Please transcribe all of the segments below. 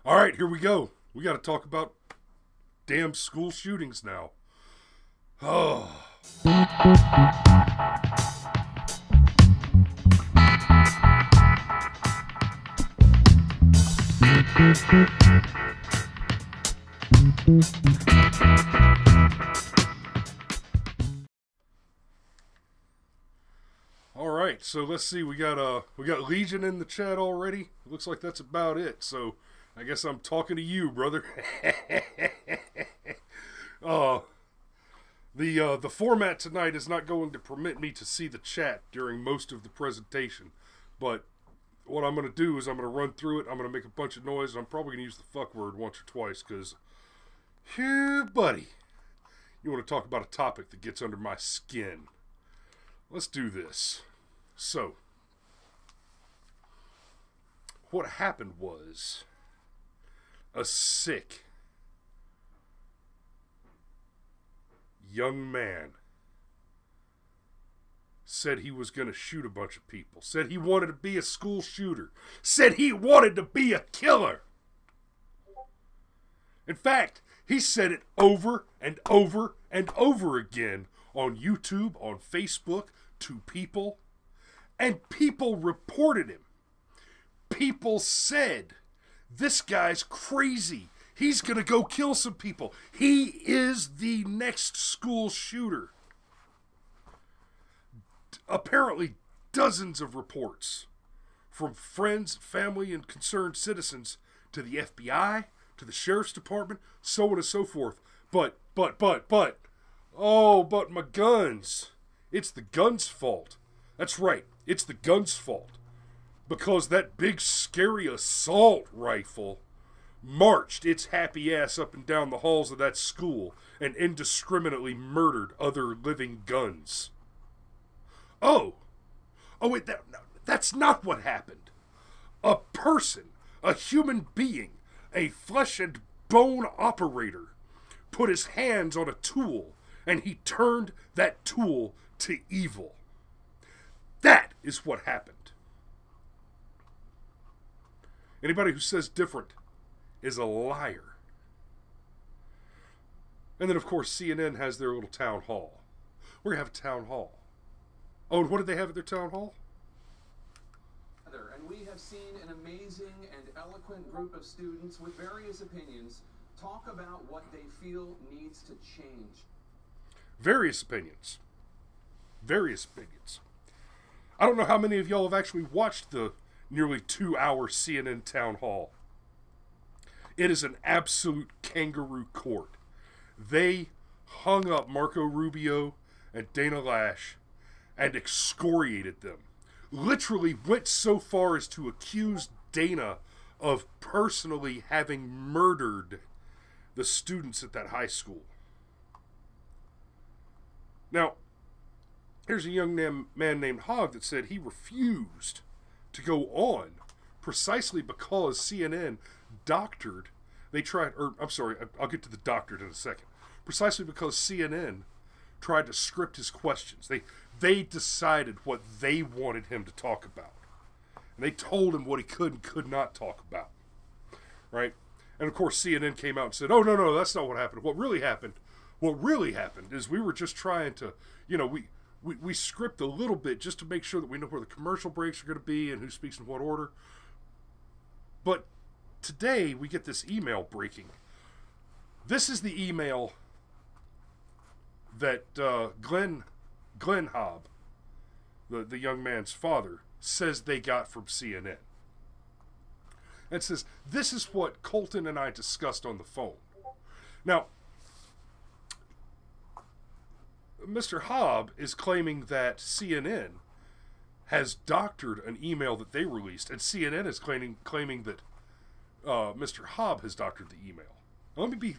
All right, here we go. We got to talk about damn school shootings now. Oh. All right, so let's see. We got Legion in the chat already. It looks like that's about it. So I guess I'm talking to you, brother. The format tonight is not going to permit me to see the chat during most of the presentation, but what I'm going to do is I'm going to run through it. I'm going to make a bunch of noise. And I'm probably going to use the fuck word once or twice because, here, buddy, you want to talk about a topic that gets under my skin. Let's do this. So, what happened was a sick young man said he was going to shoot a bunch of people, said he wanted to be a school shooter, said he wanted to be a killer. In fact, he said it over and over and over again on YouTube, on Facebook, to people, and people reported him. People said, this guy's crazy. He's going to go kill some people. He is the next school shooter. Apparently, dozens of reports from friends, family, and concerned citizens to the FBI, to the sheriff's department, so on and so forth. But, oh, but my guns. It's the guns' fault. That's right, it's the guns' fault. Because that big, scary assault rifle marched its happy ass up and down the halls of that school and indiscriminately murdered other living guns. Oh, wait, that's not what happened. A person, a human being, a flesh and bone operator, put his hands on a tool and he turned that tool to evil. That is what happened. Anybody who says different is a liar. And then, of course, CNN has their little town hall. We're going to have a town hall. Oh, and what did they have at their town hall? And we have seen an amazing and eloquent group of students with various opinions talk about what they feel needs to change. Various opinions. Various opinions. I don't know how many of y'all have actually watched the nearly 2-hour CNN town hall. It is an absolute kangaroo court. They hung up Marco Rubio and Dana Lash and excoriated them. Literally went so far as to accuse Dana of personally having murdered the students at that high school. Now, here's a young man named Hogg that said he refused to go on precisely because CNN doctored. I'll get to the doctored in a second. Precisely because CNN tried to script his questions. They decided what they wanted him to talk about. And they told him what he could and could not talk about. Right? And of course CNN came out and said, oh, no, that's not what happened. What really happened is we were just trying to, we script a little bit just to make sure that we know where the commercial breaks are going to be and who speaks in what order. But today we get this email breaking. This is the email that Glenn Hobb, the young man's father, says they got from CNN. And it says, this is what Colton and I discussed on the phone. Now, Mr. Hobb is claiming that CNN has doctored an email that they released, and CNN is claiming that Mr. Hobb has doctored the email. Now, let me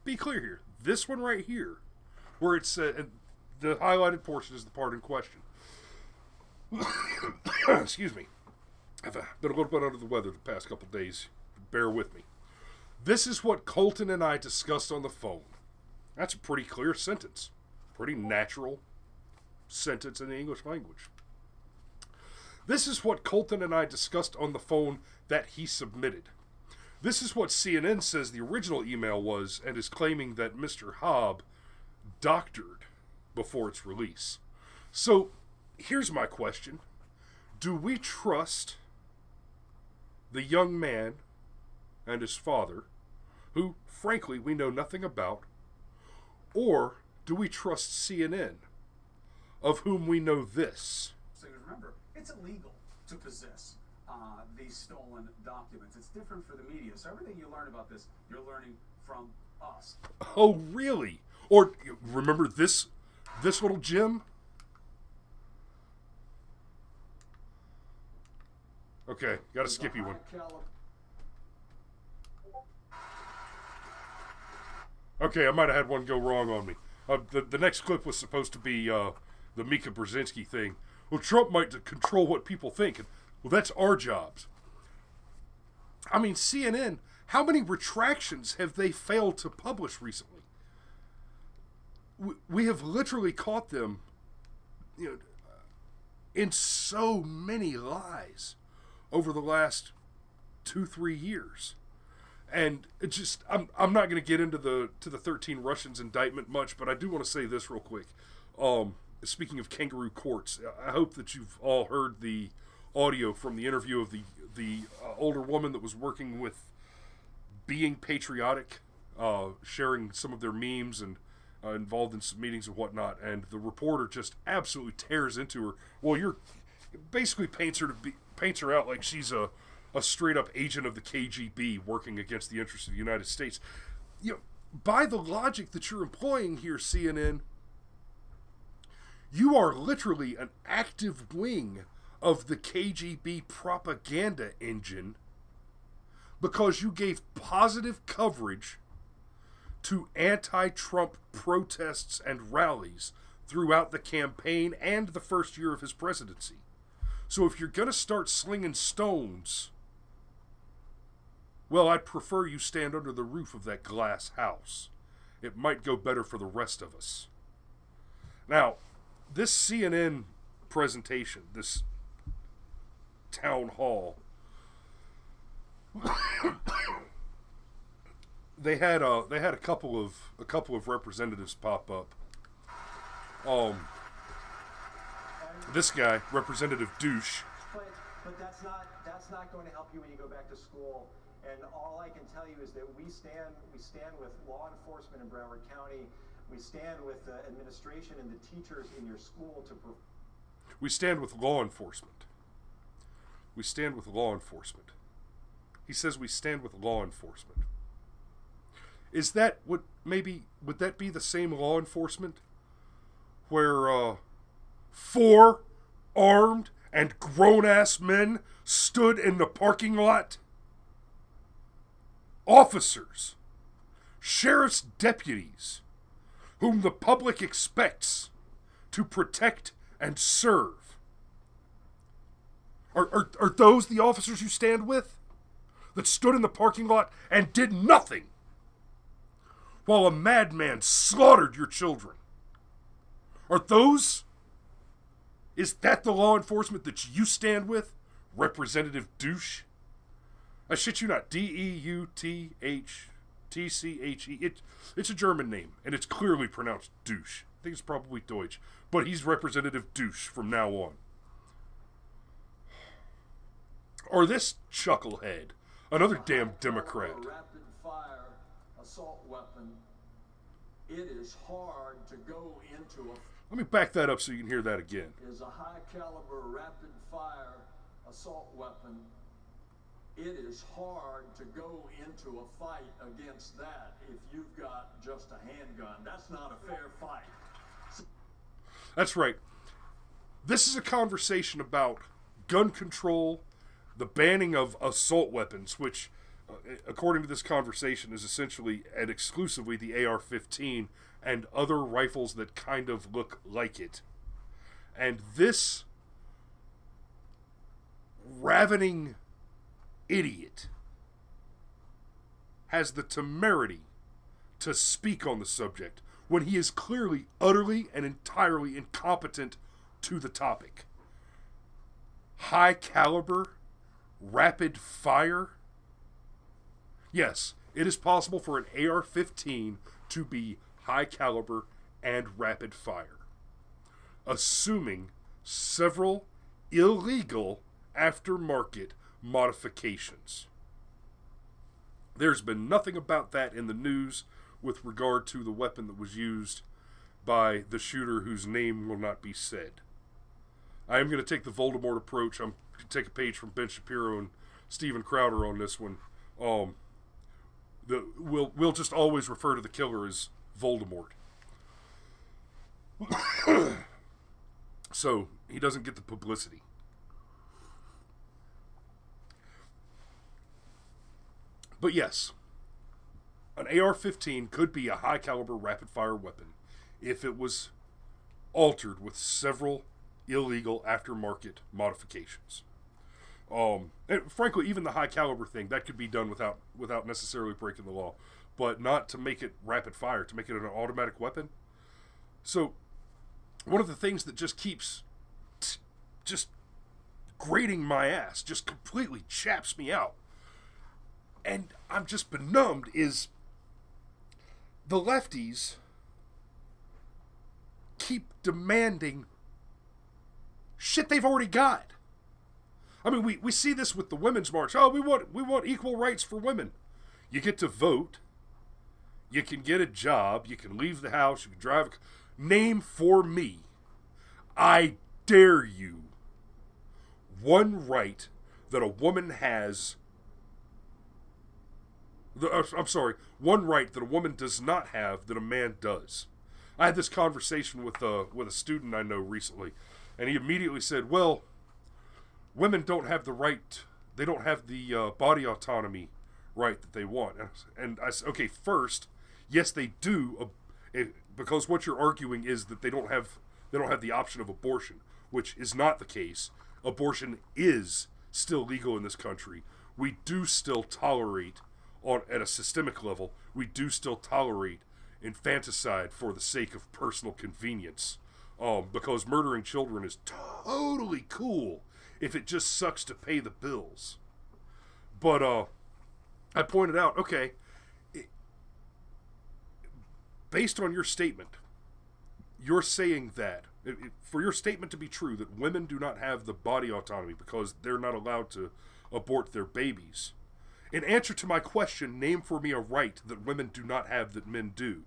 be clear here. This one right here, where it said, the highlighted portion is the part in question. Excuse me. I've been a little bit under the weather the past couple days. Bear with me. This is what Colton and I discussed on the phone. That's a pretty clear sentence. Pretty natural sentence in the English language. This is what Colton and I discussed on the phone that he submitted. This is what CNN says the original email was, and is claiming that Mr. Hobb doctored before its release. So, here's my question. Do we trust the young man and his father, who, frankly, we know nothing about, or do we trust CNN, of whom we know this? So remember, it's illegal to possess these stolen documents. It's different for the media. So everything you learn about this, you're learning from us. Oh, really? Or remember this little gem? Okay, got a skippy one. Okay, I might have had one go wrong on me. The next clip was supposed to be the Mika Brzezinski thing. Well, Trump might control what people think. Well, that's our jobs. I mean, CNN, how many retractions have they failed to publish recently? We have literally caught them, in so many lies over the last 2-3 years. And it just, I'm not going to get into the 13 Russians indictment much, but I do want to say this real quick. Speaking of kangaroo courts, I hope that you've all heard the audio from the interview of the older woman that was working with Being Patriotic, sharing some of their memes and involved in some meetings and whatnot. And the reporter just absolutely tears into her. Well, basically paints her out like she's a straight up agent of the KGB working against the interests of the United States. By the logic that you're employing here, CNN, you are literally an active wing of the KGB propaganda engine because you gave positive coverage to anti-Trump protests and rallies throughout the campaign and the first year of his presidency. So if you're going to start slinging stones, well, I'd prefer you stand under the roof of that glass house. It might go better for the rest of us. Now, this CNN presentation, this town hall, they had a couple of representatives pop up. This guy, Representative Douche. But that's not going to help you when you go back to school. And all I can tell you is that we stand with law enforcement in Broward County. We stand with the administration and the teachers in your school to. We stand with law enforcement. We stand with law enforcement. He says we stand with law enforcement. Is that would that be the same law enforcement where 4 armed and grown-ass men stood in the parking lot? Officers, sheriff's deputies, whom the public expects to protect and serve. Are those the officers you stand with? That stood in the parking lot and did nothing while a madman slaughtered your children? Is that the law enforcement that you stand with, Representative Douche? I shit you not, Deuthtche. It's a German name, and it's clearly pronounced douche. I think it's probably Deutsch, but he's Representative Douche from now on. Or this chucklehead, another damn Democrat. Rapid fire assault weapon. It is hard to go into a. Let me back that up so you can hear that again. Is a high caliber rapid fire assault weapon. It is hard to go into a fight against that if you've got just a handgun. That's not a fair fight. That's right. This is a conversation about gun control, the banning of assault weapons, which, according to this conversation, is essentially and exclusively the AR-15 and other rifles that kind of look like it. And this ravening idiot has the temerity to speak on the subject when he is clearly, utterly, and entirely incompetent to the topic. High caliber, rapid fire. Yes, it is possible for an AR-15 to be high caliber and rapid fire, assuming several illegal aftermarket modifications. There's been nothing about that in the news with regard to the weapon that was used by the shooter whose name will not be said. I am going to take the Voldemort approach. I'm going to take a page from Ben Shapiro and Steven Crowder on this one. We'll just always refer to the killer as Voldemort. So he doesn't get the publicity. But yes, an AR-15 could be a high-caliber rapid-fire weapon if it was altered with several illegal aftermarket modifications. And frankly, even the high-caliber thing, that could be done without necessarily breaking the law, but not to make it rapid-fire, to make it an automatic weapon. So, one of the things that just keeps just grating my ass, just completely chaps me out, and I'm just benumbed, is the lefties keep demanding shit they've already got. I mean, we see this with the Women's March. Oh, we want equal rights for women. You get to vote. You can get a job. You can leave the house. You can drive. Name for me, I dare you, one right that a woman has. One right that a woman does not have that a man does. I had this conversation with a student I know recently, and he immediately said, well, women don't have the right, they don't have the body autonomy right that they want. And I said, okay, first, yes, they do, because what you're arguing is that they don't have the option of abortion, which is not the case. Abortion is still legal in this country. We do still tolerate, at a systemic level, we do still tolerate infanticide for the sake of personal convenience. Because murdering children is totally cool if it just sucks to pay the bills. But I pointed out, okay, based on your statement, you're saying that, for your statement to be true, that women do not have the body autonomy because they're not allowed to abort their babies. In answer to my question, name for me a right that women do not have that men do.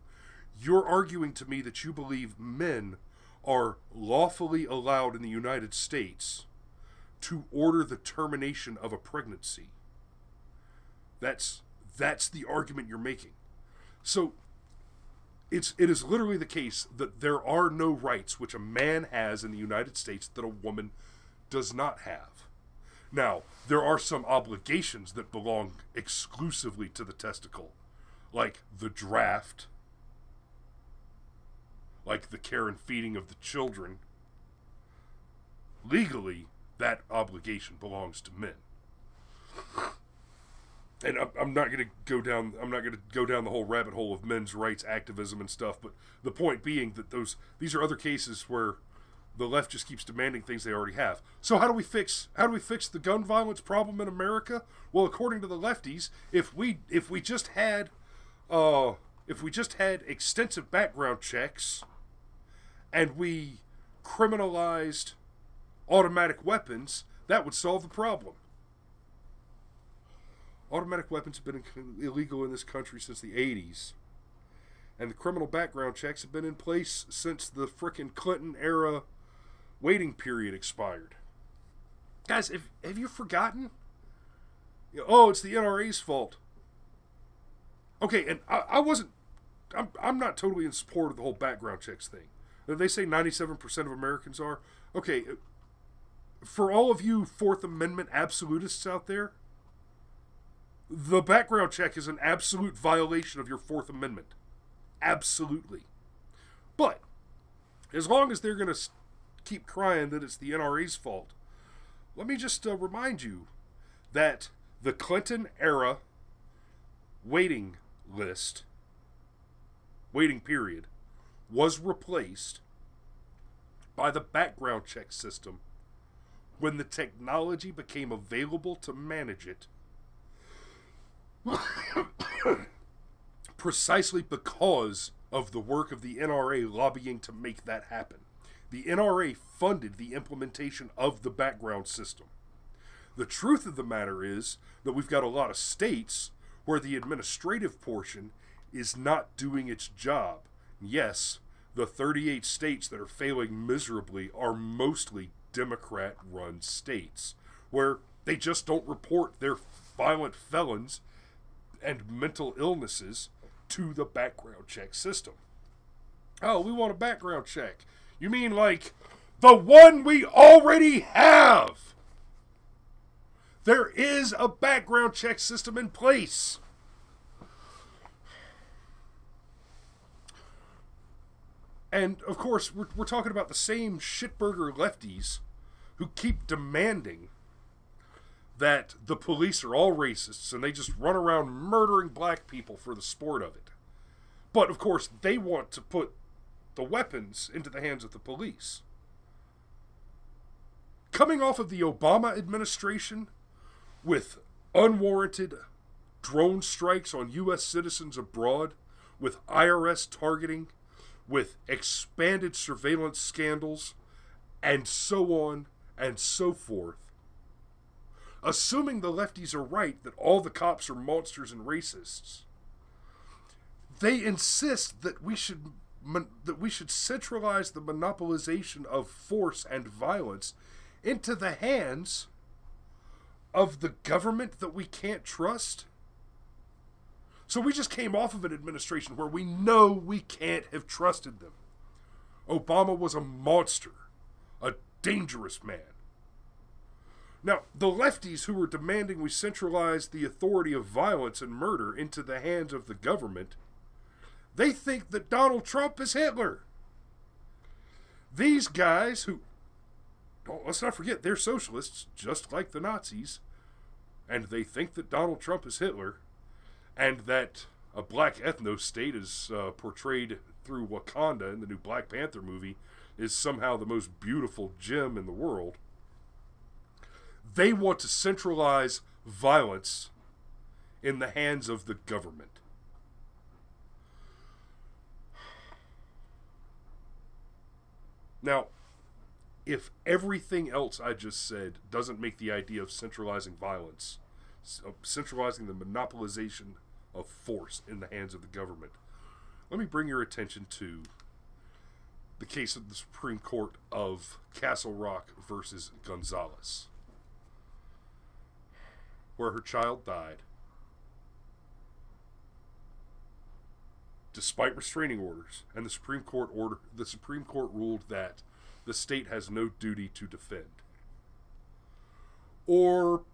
You're arguing to me that you believe men are lawfully allowed in the United States to order the termination of a pregnancy. That's the argument you're making. So it is literally the case that there are no rights which a man has in the United States that a woman does not have. Now, there are some obligations that belong exclusively to the testicle, like the draft, like the care and feeding of the children. Legally, that obligation belongs to men. And I'm not going to go down the whole rabbit hole of men's rights activism and stuff, but the point being that these are other cases where the left just keeps demanding things they already have. So how do we fix the gun violence problem in America? Well, according to the lefties, if we just had extensive background checks and we criminalized automatic weapons, that would solve the problem. Automatic weapons have been illegal in this country since the 80s. And the criminal background checks have been in place since the frickin' Clinton era waiting period expired. Guys, have you forgotten? Oh, it's the NRA's fault. Okay, and I'm not totally in support of the whole background checks thing. They say 97% of Americans are. Okay, for all of you Fourth Amendment absolutists out there, the background check is an absolute violation of your Fourth Amendment. Absolutely. But as long as they're going to keep crying that it's the NRA's fault, let me just remind you that the Clinton era waiting period, was replaced by the background check system when the technology became available to manage it Precisely because of the work of the NRA lobbying to make that happen. The NRA funded the implementation of the background system. The truth of the matter is that we've got a lot of states where the administrative portion is not doing its job. Yes, the 38 states that are failing miserably are mostly Democrat-run states, where they just don't report their violent felons and mental illnesses to the background check system. Oh, we want a background check. You mean like the one we already have? There is a background check system in place. And, of course, we're talking about the same shitburger lefties who keep demanding that the police are all racists and they just run around murdering black people for the sport of it. But, of course, they want to put the weapons into the hands of the police. Coming off of the Obama administration with unwarranted drone strikes on U.S. citizens abroad, with IRS targeting, with expanded surveillance scandals, and so on and so forth. Assuming the lefties are right that all the cops are monsters and racists, they insist that we should centralize the monopolization of force and violence into the hands of the government that we can't trust. So we just came off of an administration where we know we can't have trusted them. Obama was a monster, a dangerous man. Now, the lefties who were demanding we centralize the authority of violence and murder into the hands of the government, they think that Donald Trump is Hitler. These guys who, let's not forget, they're socialists, just like the Nazis, and they think that Donald Trump is Hitler, and that a black ethno-state is portrayed through Wakanda in the new Black Panther movie is somehow the most beautiful gem in the world. They want to centralize violence in the hands of the government. Now, if everything else I just said doesn't make the idea of centralizing violence, centralizing the monopolization of force in the hands of the government, let me bring your attention to the case of the Supreme Court of Castle Rock versus Gonzalez, where her child died despite restraining orders, and the Supreme Court ruled that the state has no duty to defend. Or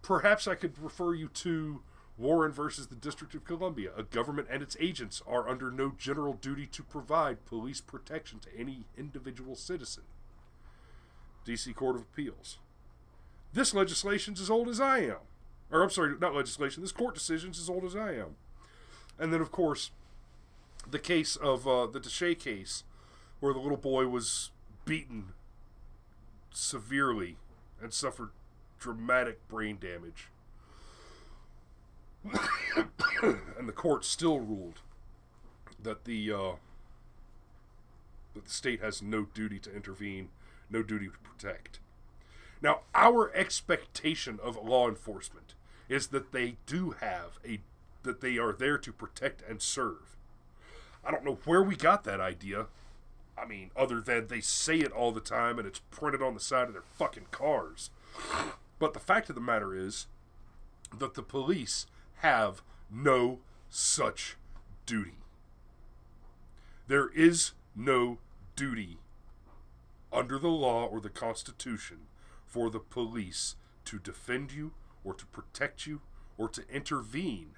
perhaps I could refer you to Warren versus the District of Columbia. A government and its agents are under no general duty to provide police protection to any individual citizen. D.C. Court of Appeals. This legislation's as old as I am. Or, I'm sorry, not legislation. This court decision's as old as I am. And then, of course, the case of the Deshay case, where the little boy was beaten severely and suffered dramatic brain damage. And the court still ruled that the state has no duty to intervene, no duty to protect. Now, our expectation of law enforcement is that they that they are there to protect and serve. I don't know where we got that idea. I mean, other than they say it all the time and it's printed on the side of their fucking cars. But the fact of the matter is that the police have no such duty. There is no duty under the law or the Constitution for the police to defend you or to protect you or to intervene.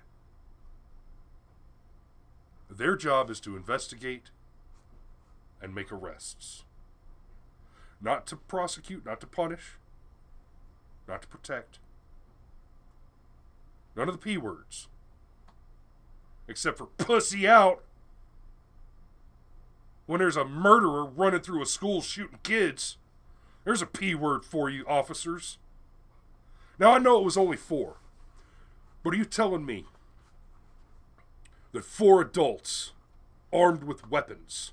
Their job is to investigate and make arrests. Not to prosecute, not to punish, not to protect. None of the P words. Except for pussy out. When there's a murderer running through a school shooting kids, there's a P word for you, officers. Now, I know it was only 4. But are you telling me that 4 adults armed with weapons,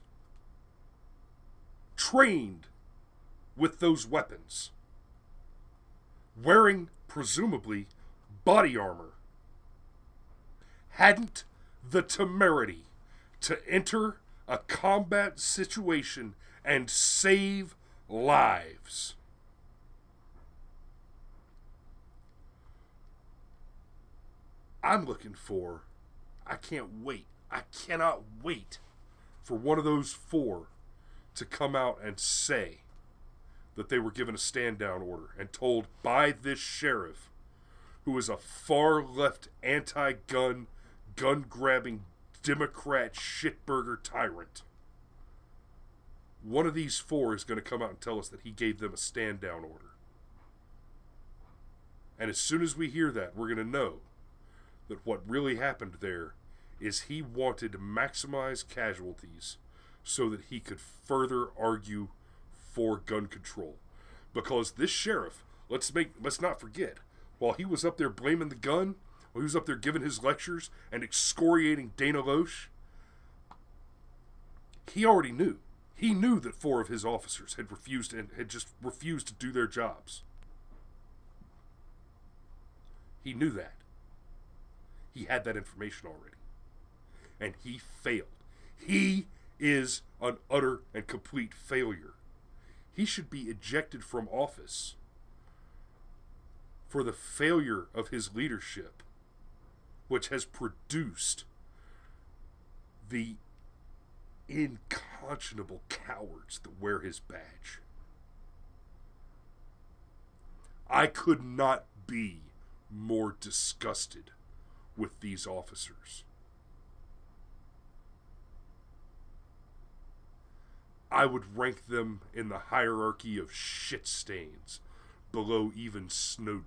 trained with those weapons, wearing presumably body armor, hadn't the temerity to enter a combat situation and save lives? I'm looking for, I cannot wait for one of those 4 to come out and say that they were given a stand down order and told by this sheriff, who is a far left anti-gun, gun-grabbing Democrat shitburger tyrant. One of these 4 is going to come out and tell us that he gave them a stand down order. And as soon as we hear that, we're going to know that what really happened there is he wanted to maximize casualties so that he could further argue for gun control. Because this sheriff, let's not forget, while he was up there blaming the gun, while he was up there giving his lectures and excoriating Dana Loesch, he already knew. He knew that 4 of his officers had just refused to do their jobs. He knew that. He had that information already. And he failed. He is an utter and complete failure. He should be ejected from office for the failure of his leadership, which has produced the unconscionable cowards that wear his badge. I could not be more disgusted with these officers. I would rank them in the hierarchy of shit stains, below even Snowden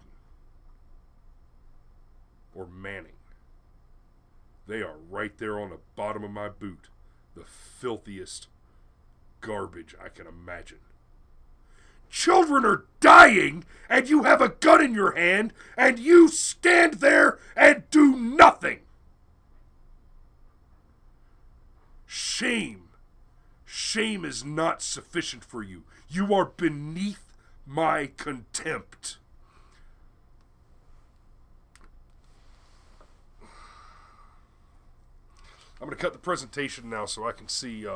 or Manning. They are right there on the bottom of my boot, the filthiest garbage I can imagine. Children are dying, and you have a gun in your hand, and you stand there and do nothing. Shame. Shame is not sufficient for you. You are beneath my contempt. I'm going to cut the presentation now so I can see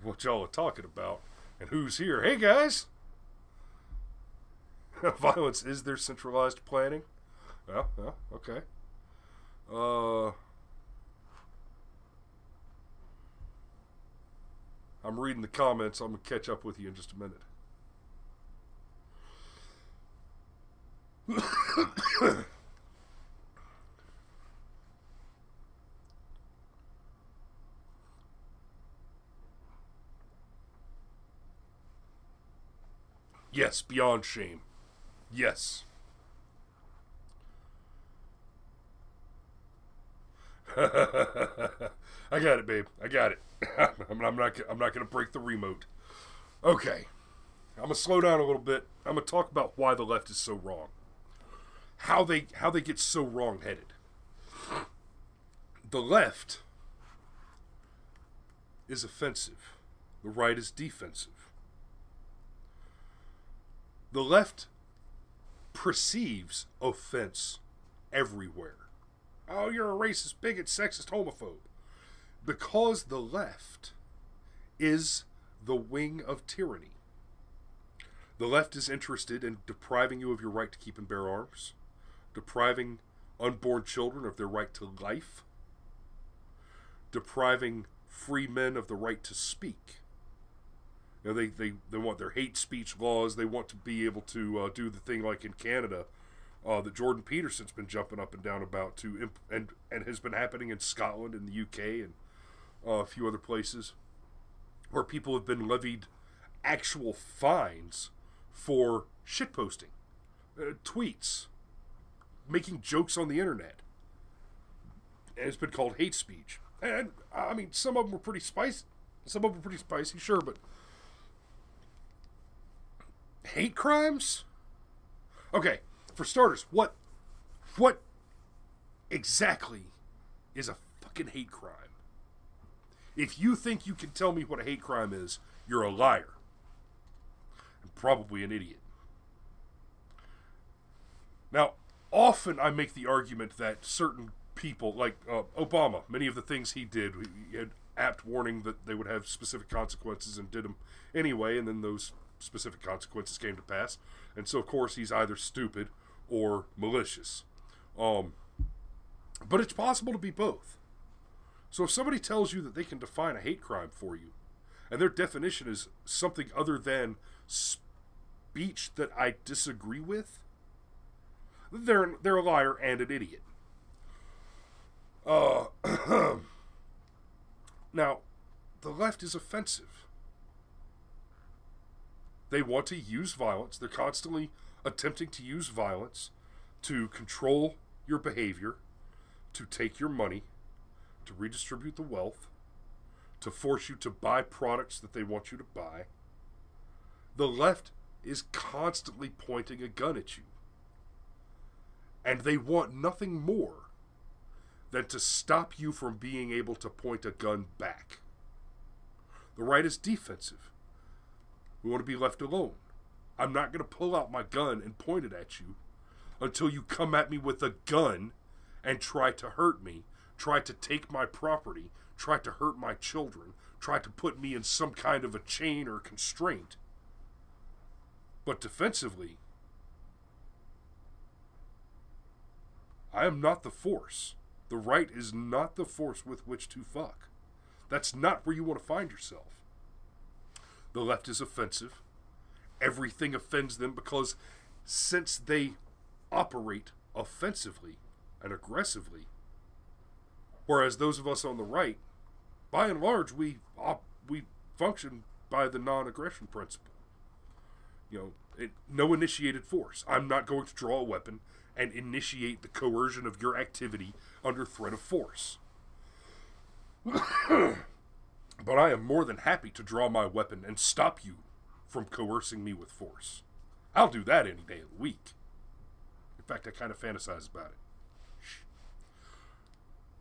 what y'all are talking about. And who's here? Hey, guys! Violence is their centralized planning? Yeah, okay. I'm reading the comments. I'm going to catch up with you in just a minute. Yes, beyond shame. Yes. I got it, babe. I got it. I'm not going to break the remote. Okay. I'm going to slow down a little bit. I'm going to talk about why the left is so wrong. How they get so wrong-headed. The left is offensive. The right is defensive. The left perceives offense everywhere. Oh, you're a racist, bigot, sexist, homophobe. Because the left is the wing of tyranny. The left is interested in depriving you of your right to keep and bear arms, depriving unborn children of their right to life, depriving free men of the right to speak. You know, they want their hate speech laws. They want to be able to do the thing like in Canada that Jordan Peterson's been jumping up and down about and has been happening in Scotland and the UK and a few other places where people have been levied actual fines for shitposting, tweets, making jokes on the internet. And it's been called hate speech. And, I mean, some of them were pretty spicy. Sure, but hate crimes? Okay, for starters, what What exactly is a fucking hate crime? If you think you can tell me what a hate crime is, you're a liar. And probably an idiot. Now, often I make the argument that certain people, like Obama, many of the things he did, he had apt warning that they would have specific consequences and did them anyway, and then those specific consequences came to pass. And so, of course, he's either stupid or malicious. But it's possible to be both. So if somebody tells you that they can define a hate crime for you, and their definition is something other than speech that I disagree with, they're a liar and an idiot. Now, the left is offensive. They want to use violence. They're constantly attempting to use violence to control your behavior, to take your money, to redistribute the wealth, to force you to buy products that they want you to buy. The left is constantly pointing a gun at you. And they want nothing more than to stop you from being able to point a gun back. The right is defensive. We want to be left alone. I'm not going to pull out my gun and point it at you until you come at me with a gun and try to hurt me, try to take my property, try to hurt my children, try to put me in some kind of a chain or constraint. But defensively, I am not the force. The right is not the force with which to fuck. That's not where you want to find yourself. The left is offensive. Everything offends them because since they operate offensively and aggressively, whereas those of us on the right, by and large, we function by the non-aggression principle. You know, no initiated force. I'm not going to draw a weapon and initiate the coercion of your activity under threat of force. But I am more than happy to draw my weapon and stop you from coercing me with force. I'll do that any day of the week. In fact, I kind of fantasize about it.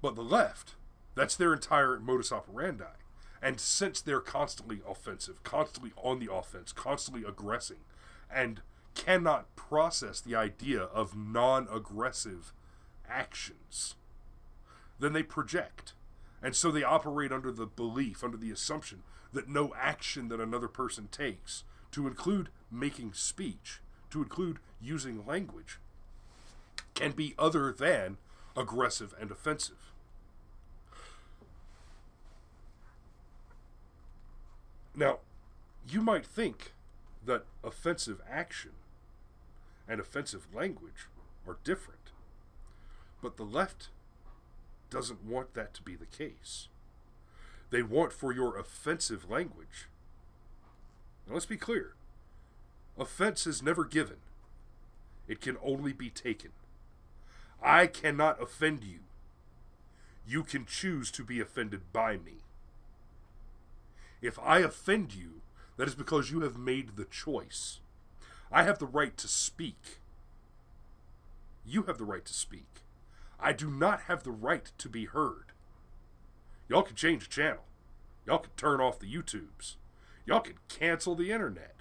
But the left, that's their entire modus operandi. And since they're constantly offensive, constantly on the offense, constantly aggressing, and cannot process the idea of non-aggressive actions, then they project. And so they operate under the belief, under the assumption, that no action that another person takes, to include making speech, to include using language, can be other than aggressive and offensive. Now, you might think that offensive action and offensive language are different, but the left doesn't want that to be the case. They want for your offensive language. Now let's be clear. Offense is never given. It can only be taken. I cannot offend you. You can choose to be offended by me. If I offend you, that is because you have made the choice. I have the right to speak. You have the right to speak. I do not have the right to be heard. Y'all can change the channel. Y'all can turn off the YouTubes. Y'all can cancel the internet.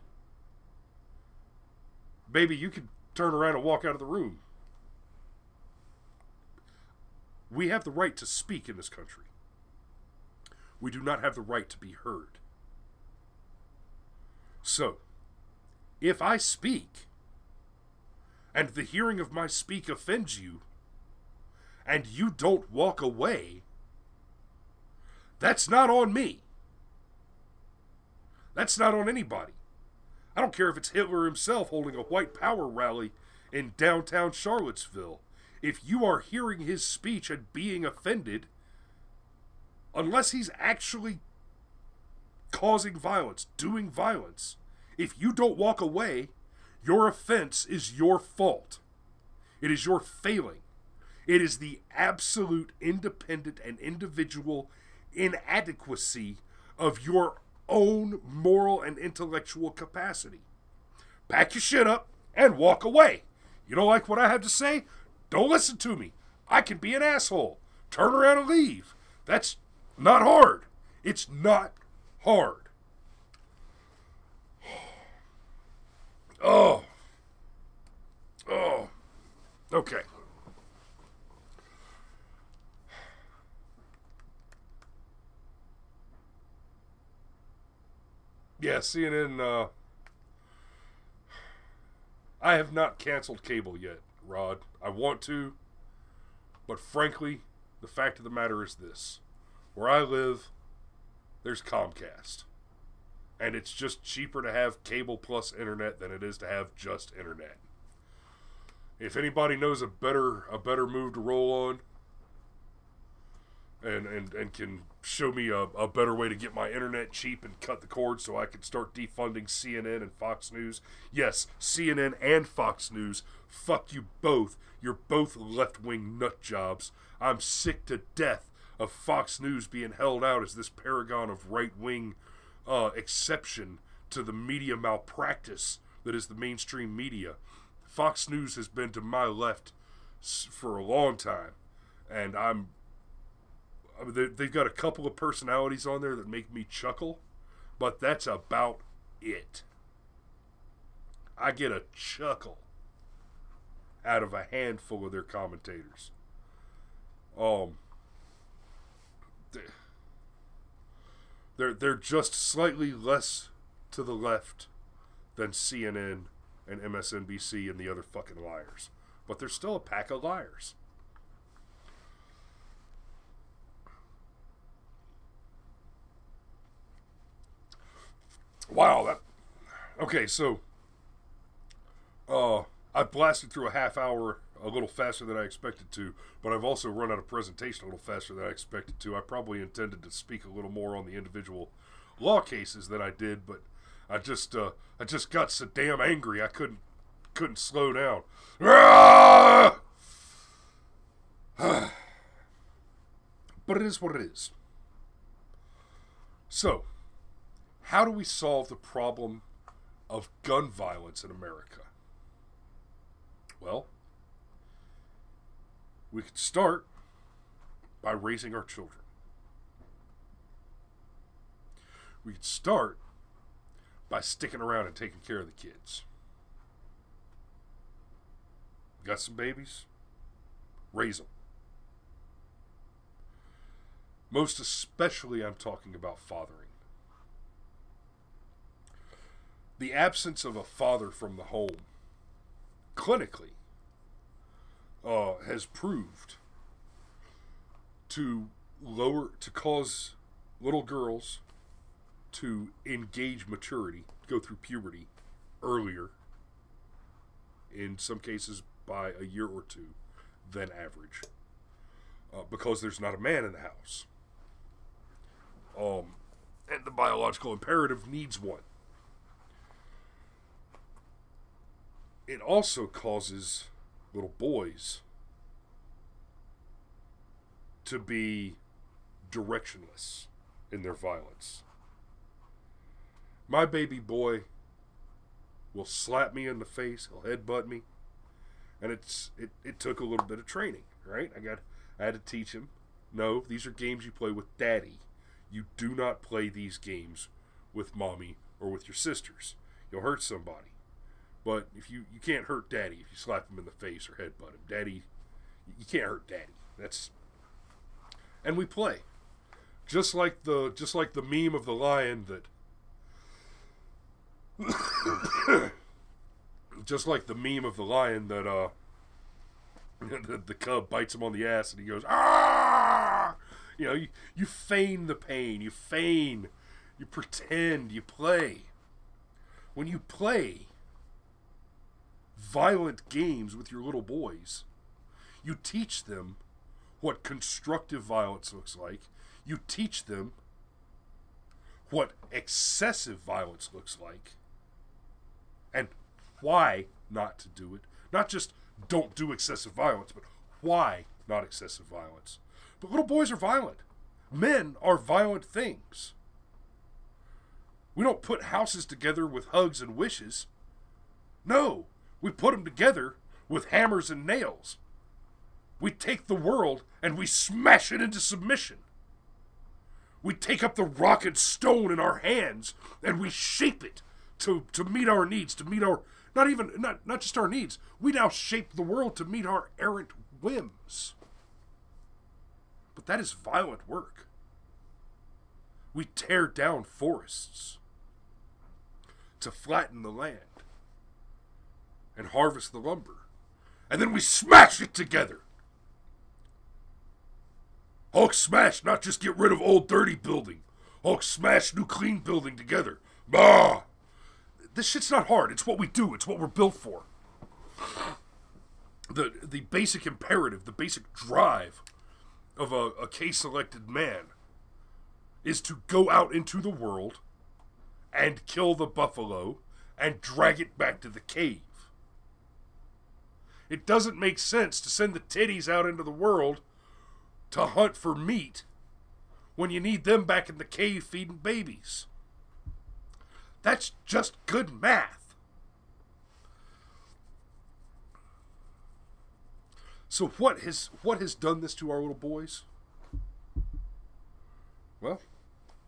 Baby, you can turn around and walk out of the room. We have the right to speak in this country. We do not have the right to be heard. So, if I speak, and the hearing of my speak offends you, and you don't walk away, that's not on me. That's not on anybody. I don't care if it's Hitler himself holding a white power rally in downtown Charlottesville. If you are hearing his speech and being offended, unless he's actually causing violence, doing violence, if you don't walk away, your offense is your fault. It is your failing. It is the absolute independent and individual inadequacy of your own moral and intellectual capacity. Pack your shit up and walk away. You don't like what I have to say? Don't listen to me. I can be an asshole. Turn around and leave. That's not hard. It's not hard. Oh. Oh. Okay. Yeah, CNN, I have not canceled cable yet, Rod. I want to, but frankly, the fact of the matter is this. Where I live, there's Comcast. And it's just cheaper to have cable plus internet than it is to have just internet. If anybody knows a better move to roll on, and can show me a better way to get my internet cheap and cut the cord so I can start defunding CNN and Fox News. Yes, CNN and Fox News. Fuck you both. You're both left-wing nut jobs. I'm sick to death of Fox News being held out as this paragon of right-wing exception to the media malpractice that is the mainstream media. Fox News has been to my left for a long time, and they've got a couple of personalities on there that make me chuckle, but that's about it. I get a chuckle out of a handful of their commentators. They're just slightly less to the left than CNN and MSNBC and the other fucking liars, but they're still a pack of liars. Wow, okay, so I blasted through a half hour a little faster than I expected to, but I've also run out of presentation a little faster than I expected to. I probably intended to speak a little more on the individual law cases than I did, but I just got so damn angry I couldn't slow down. But it is what it is. So, how do we solve the problem of gun violence in America? Well, we could start by raising our children. We could start by sticking around and taking care of the kids. Got some babies? Raise them. Most especially, I'm talking about fathering. The absence of a father from the home, clinically, has proved to cause little girls to engage maturity, go through puberty earlier, in some cases by a year or two, than average, because there's not a man in the house. And the biological imperative needs one. It also causes little boys to be directionless in their violence. My baby boy will slap me in the face, he'll headbutt me, and it took a little bit of training, right? I had to teach him, no, these are games you play with daddy. You do not play these games with mommy or with your sisters. You'll hurt somebody. But if you can't hurt daddy if you slap him in the face or headbutt him. Daddy, you can't hurt daddy. And we play. Just like the meme of the lion that the cub bites him on the ass and he goes, "Ah!" You know, you feign the pain, you pretend, you play. When you play violent games with your little boys, you teach them what constructive violence looks like. You teach them what excessive violence looks like and why not to do it. Not just don't do excessive violence, but why not excessive violence. But little boys are violent. Men are violent things. We don't put houses together with hugs and wishes. No, we put them together with hammers and nails. We take the world and we smash it into submission. We take up the rock and stone in our hands and we shape it to meet our needs, to meet our, not just our needs. We now shape the world to meet our errant whims. But that is violent work. We tear down forests to flatten the land and harvest the lumber. And then we smash it together. Hulk smash, not just get rid of old dirty building. Hulk smash new clean building together. Bah! This shit's not hard. It's what we do. It's what we're built for. The basic imperative, the basic drive of a K-selected man is to go out into the world and kill the buffalo and drag it back to the cave. It doesn't make sense to send the titties out into the world to hunt for meat when you need them back in the cave feeding babies. That's just good math. So what has done this to our little boys? Well,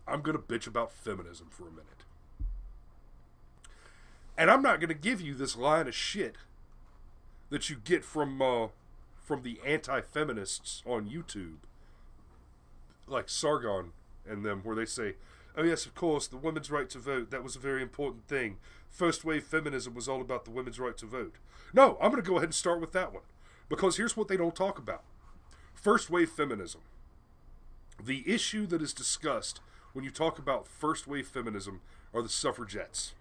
I'm going to bitch about feminism for a minute. And I'm not going to give you this line of shit that you get from the anti-feminists on YouTube, like Sargon and them, where they say, oh yes, of course, the women's right to vote, that was a very important thing. First wave feminism was all about the women's right to vote. No, I'm going to go ahead and start with that one, because here's what they don't talk about. First wave feminism. The issue that is discussed when you talk about first wave feminism are the suffragettes.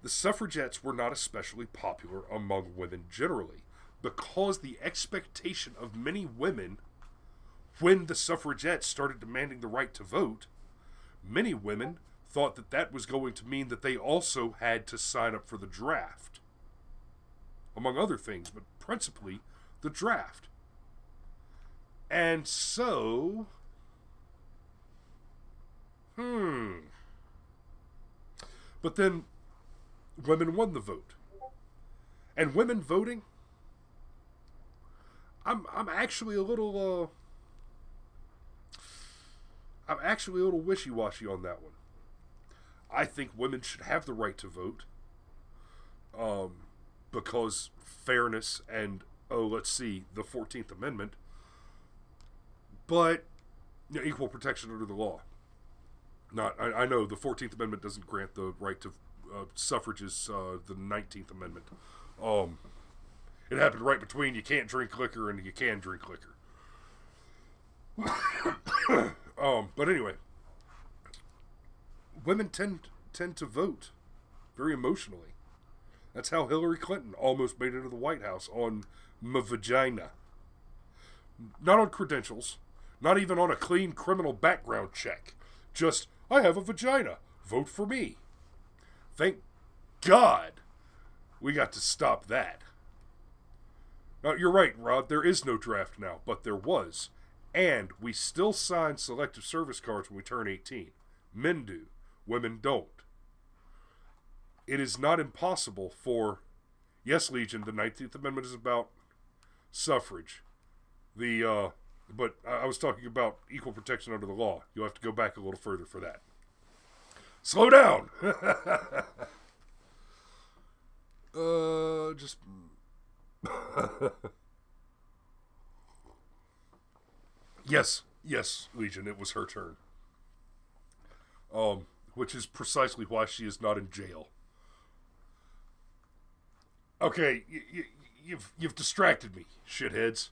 The suffragettes were not especially popular among women generally, because the expectation of many women, when the suffragettes started demanding the right to vote, many women thought that that was going to mean that they also had to sign up for the draft. Among other things, but principally the draft. And so, but then women won the vote. And women voting, I'm actually a little wishy-washy on that one. I think women should have the right to vote, because fairness and, the 14th Amendment, but equal protection under the law. I know the 14th Amendment doesn't grant the right to suffrages, the 19th Amendment. It happened right between you can't drink liquor and you can drink liquor. But anyway, women tend to vote very emotionally. That's how Hillary Clinton almost made it to the White House, on my vagina. Not on credentials, not even on a clean criminal background check. Just, I have a vagina, vote for me. Thank God we got to stop that. Now, you're right, Rod, there is no draft now, but there was. And we still sign selective service cards when we turn 18. Men do. Women don't. It is not impossible for... Yes, Legion, the 19th Amendment is about suffrage. But I was talking about equal protection under the law. You'll have to go back a little further for that. Slow down! Just... Yes, Legion, it was her turn. Which is precisely why she is not in jail. Okay, you've distracted me, shitheads.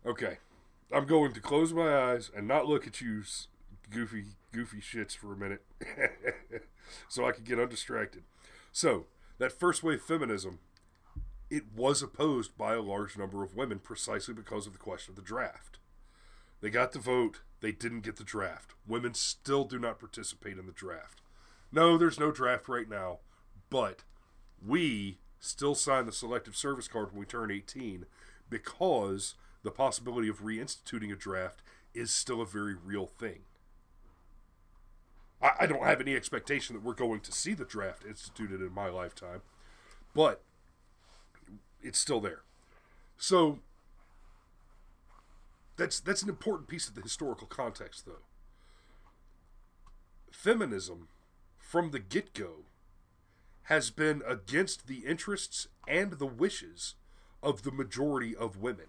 Okay, I'm going to close my eyes and not look at you goofy shits for a minute, so I can get undistracted. So, that first wave feminism, it was opposed by a large number of women precisely because of the question of the draft. They got the vote, they didn't get the draft. Women still do not participate in the draft. No, there's no draft right now, but we still sign the selective service card when we turn 18 because the possibility of reinstituting a draft is still a very real thing. I don't have any expectation that we're going to see the draft instituted in my lifetime, but it's still there. So that's an important piece of the historical context, though. Feminism, from the get-go, has been against the interests and the wishes of the majority of women.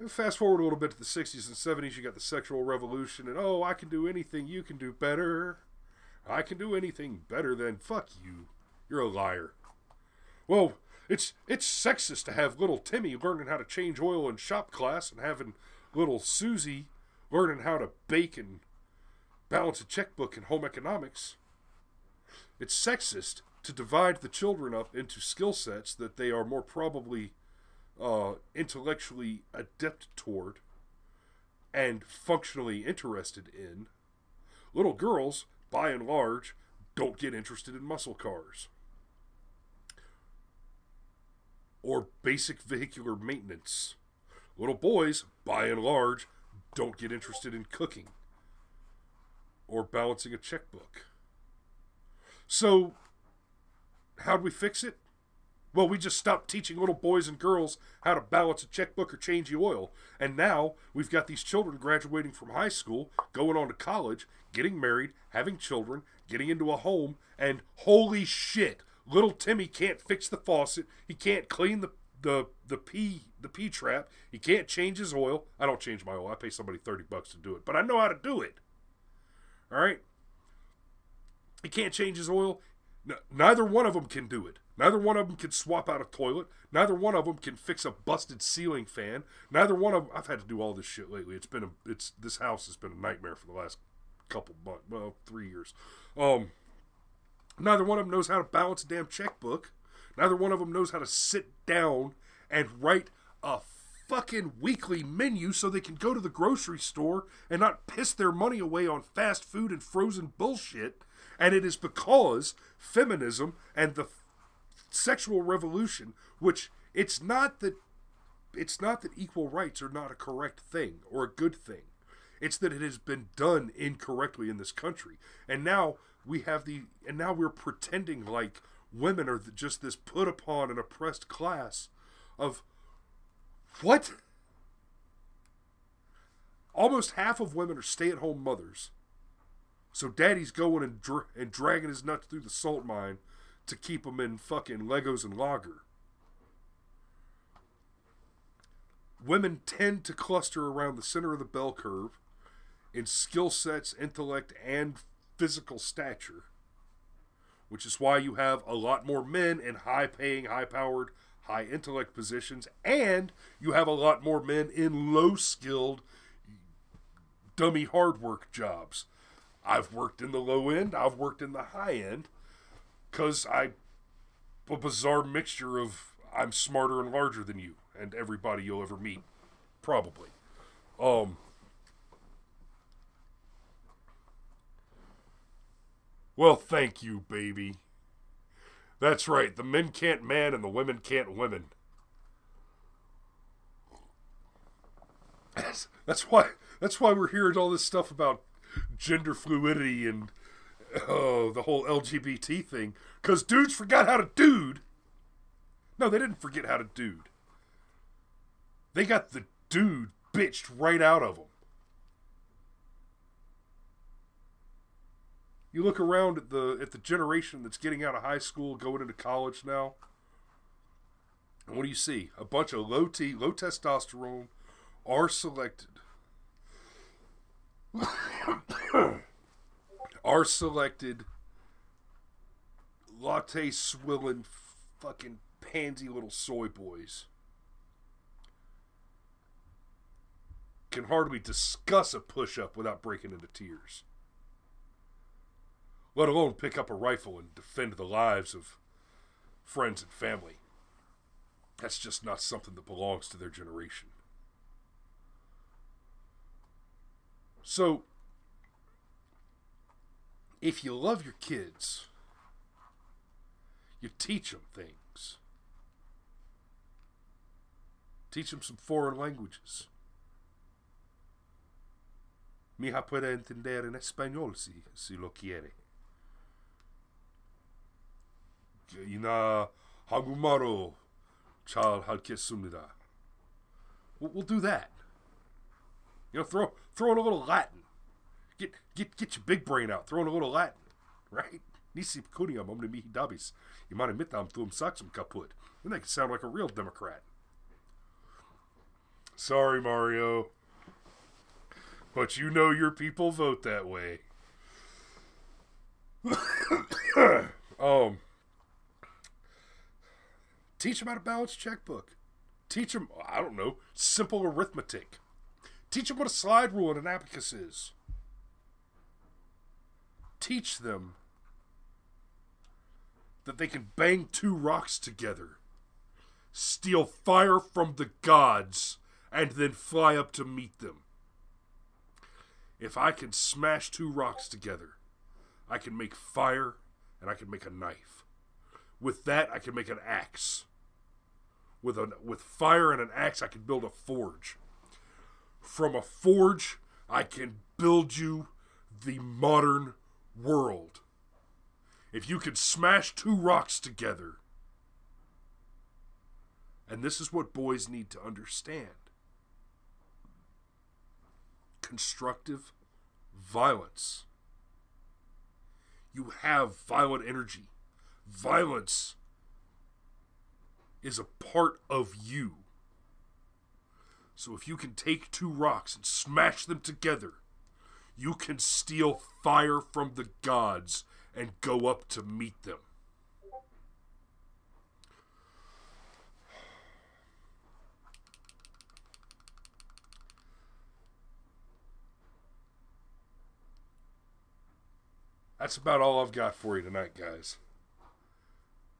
And fast forward a little bit to the 60s and 70s, you got the sexual revolution, and oh, I can do anything, you can do better. I can do anything better than, fuck you, you're a liar. Well, it's sexist to have little Timmy learning how to change oil in shop class and having little Susie learning how to bake and balance a checkbook in home economics. It's sexist to divide the children up into skill sets that they are more probably intellectually adept toward and functionally interested in. Little girls, by and large, don't get interested in muscle cars or basic vehicular maintenance. Little boys, by and large, don't get interested in cooking or balancing a checkbook. So, how'd we fix it? Well, we just stopped teaching little boys and girls how to balance a checkbook or change the oil. And now, we've got these children graduating from high school, going on to college, getting married, having children, getting into a home, and holy shit, little Timmy can't fix the faucet, he can't clean the pea trap, he can't change his oil. I don't change my oil, I pay somebody $30 to do it, but I know how to do it. Alright? He can't change his oil. Neither one of them can do it. Neither one of them can swap out a toilet. Neither one of them can fix a busted ceiling fan. Neither one of them... I've had to do all this shit lately. This house has been a nightmare for the last couple months. Well, 3 years. Neither one of them knows how to balance a damn checkbook. Neither one of them knows how to sit down and write a fucking weekly menu so they can go to the grocery store and not piss their money away on fast food and frozen bullshit. And it is because feminism and the sexual revolution, which it's not that equal rights are not a correct thing or a good thing. It's that it has been done incorrectly in this country. And now we're pretending like women are just this put upon and oppressed class of what? Almost half of women are stay-at-home mothers. So daddy's going and dragging his nuts through the salt mine to keep them in fucking Legos and lager. Women tend to cluster around the center of the bell curve in skill sets, intellect, and physical stature, which is why you have a lot more men in high-paying, high-powered, high-intellect positions, and you have a lot more men in low-skilled, dummy hard work jobs. I've worked in the low end, I've worked in the high end, because I'm a bizarre mixture of I'm smarter and larger than you, and everybody you'll ever meet, probably. Well, thank you, baby. That's right, the men can't man and the women can't women. That's why we're hearing all this stuff about gender fluidity and the whole LGBT thing. Because dudes forgot how to dude. No, they didn't forget how to dude. They got the dude bitched right out of them. You look around at the generation that's getting out of high school, going into college now, and what do you see? A bunch of low testosterone, are-selected latte swilling fucking pansy little soy boys. Can hardly discuss a push-up without breaking into tears. Let alone pick up a rifle and defend the lives of friends and family. That's just not something that belongs to their generation. So, if you love your kids, you teach them things. Teach them some foreign languages. Mi hija puede entender en español si lo quiere. Ina hagumaro chal halkesumnida. We'll do that. You know, throw in a little Latin. Get your big brain out. Throw in a little Latin, right? Nisi pecuniam omne mihi dabis. Imane mitam tuum saxum kaput. Then they can sound like a real Democrat. Sorry, Mario. But you know your people vote that way. Teach them how to balance checkbook. Teach them, I don't know, simple arithmetic. Teach them what a slide rule and an abacus is. Teach them that they can bang two rocks together, steal fire from the gods, and then fly up to meet them. If I can smash two rocks together, I can make fire and I can make a knife. With that, I can make an axe. With fire and an axe, I can build a forge. From a forge, I can build you the modern world. If you can smash two rocks together, and this is what boys need to understand. Constructive violence. You have violent energy. Violence is a part of you. So if you can take two rocks and smash them together, you can steal fire from the gods and go up to meet them. That's about all I've got for you tonight, guys.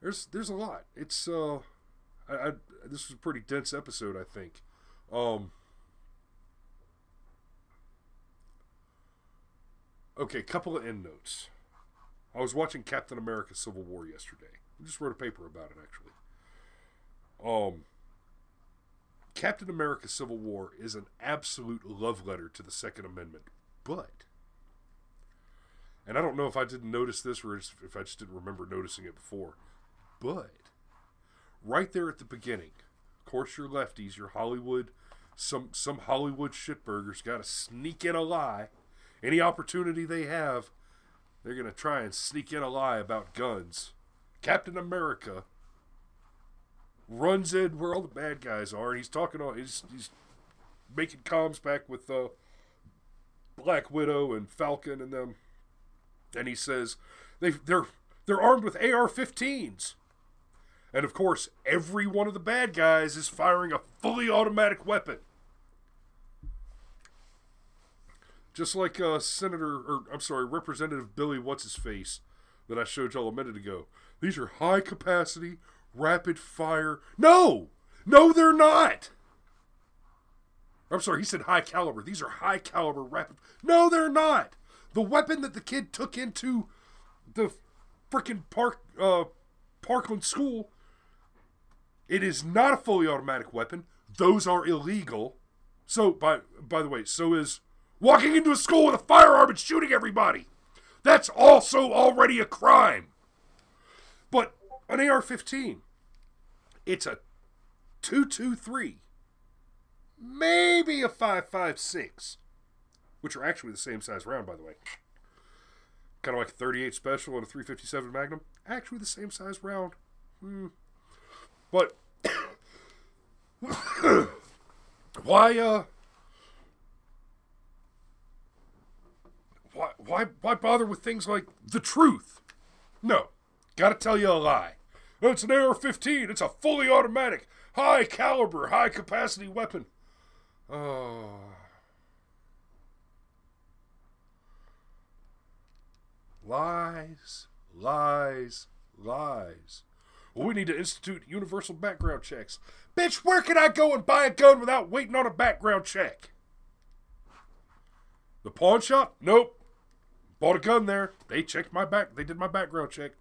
There's a lot. It's this was a pretty dense episode, I think. Okay, couple of end notes. I was watching Captain America Civil War yesterday. I just wrote a paper about it, actually. Captain America Civil War is an absolute love letter to the Second Amendment. But, and I don't know if I didn't notice this or if I just didn't remember noticing it before, but right there at the beginning, of course, your lefties, your Hollywood, some Hollywood shitburgers got to sneak in a lie. Any opportunity they have, they're going to try and sneak in a lie about guns. Captain America runs in where all the bad guys are, and he's talking on, he's making comms back with Black Widow and Falcon and them, and he says they're armed with AR-15s. And of course, every one of the bad guys is firing a fully automatic weapon. Just like Representative Billy What's-His-Face that I showed y'all a minute ago. These are high-capacity, rapid-fire... No, they're not! I'm sorry, he said high-caliber. These are high-caliber, rapid... No, they're not! The weapon that the kid took into the frickin' Parkland school, it is not a fully automatic weapon. Those are illegal. So, by the way, so is walking into a school with a firearm and shooting everybody. That's also already a crime. But an AR-15, it's a .223, maybe a .556, which are actually the same size round, by the way. Kind of like a .38 Special and a .357 Magnum. Actually the same size round. But why bother with things like the truth? No. Gotta tell you a lie. Oh, it's an AR-15. It's a fully automatic, high caliber, high capacity weapon. Oh. Lies, lies, lies. Well, we need to institute universal background checks. Bitch, where can I go and buy a gun without waiting on a background check? The pawn shop? Nope. Bought a gun there. They checked my back. They did my background check.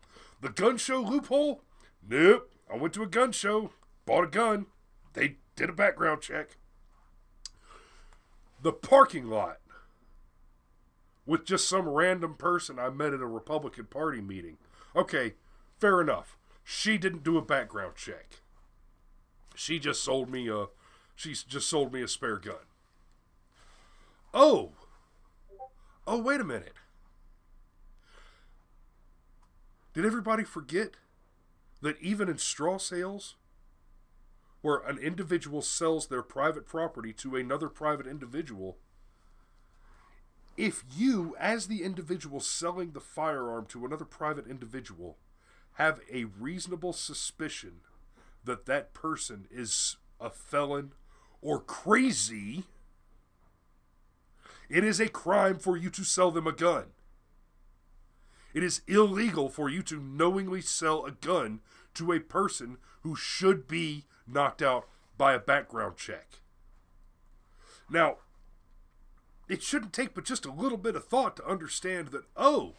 The gun show loophole? Nope. I went to a gun show. Bought a gun. They did a background check. The parking lot with just some random person I met at a Republican Party meeting. Okay, fair enough. She didn't do a background check. She's just sold me a spare gun. Oh, wait a minute. Did everybody forget that even in straw sales, where an individual sells their private property to another private individual, if you, as the individual selling the firearm to another private individual, have a reasonable suspicion that that person is a felon or crazy, it is a crime for you to sell them a gun. It is illegal for you to knowingly sell a gun to a person who should be knocked out by a background check. Now, it shouldn't take but just a little bit of thought to understand that, oh,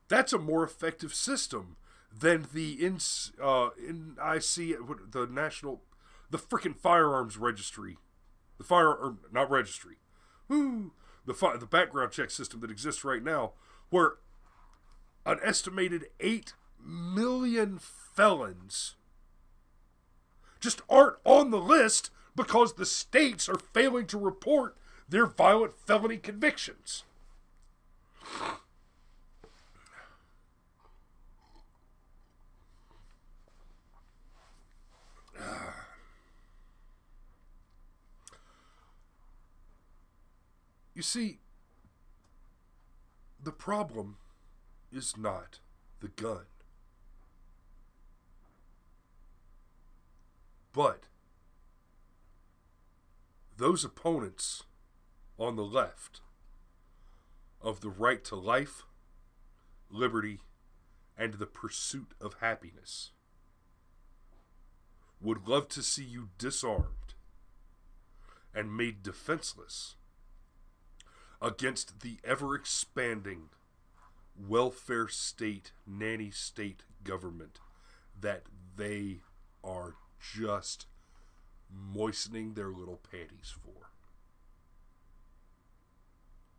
that's a more effective system than the freaking firearms registry, the background check system that exists right now, where an estimated 8 million felons just aren't on the list because the states are failing to report their violent felony convictions. You see, the problem is not the gun, but those opponents on the left of the right to life, liberty, and the pursuit of happiness would love to see you disarmed and made defenseless against the ever-expanding welfare state, nanny state government that they are just moistening their little panties for.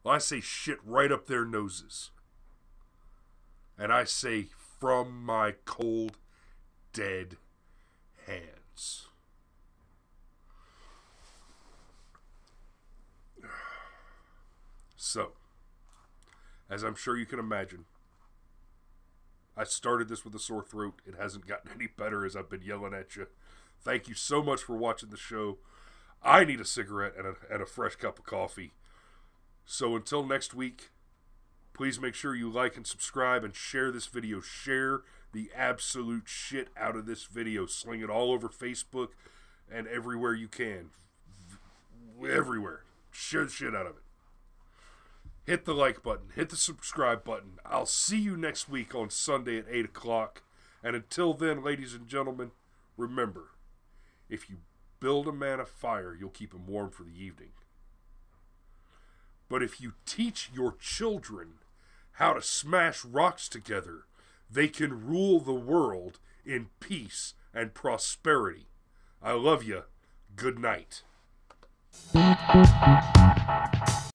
I say shit right up their noses. And I say from my cold, dead hands. So, as I'm sure you can imagine, I started this with a sore throat. It hasn't gotten any better as I've been yelling at you. Thank you so much for watching the show. I need a cigarette and a fresh cup of coffee. So until next week, please make sure you like and subscribe and share this video. Share the absolute shit out of this video. Sling it all over Facebook and everywhere you can. Everywhere. Share the shit out of it. Hit the like button. Hit the subscribe button. I'll see you next week on Sunday at 8 o'clock. And until then, ladies and gentlemen, remember, if you build a man a fire, you'll keep him warm for the evening. But if you teach your children how to smash rocks together, they can rule the world in peace and prosperity. I love you. Good night.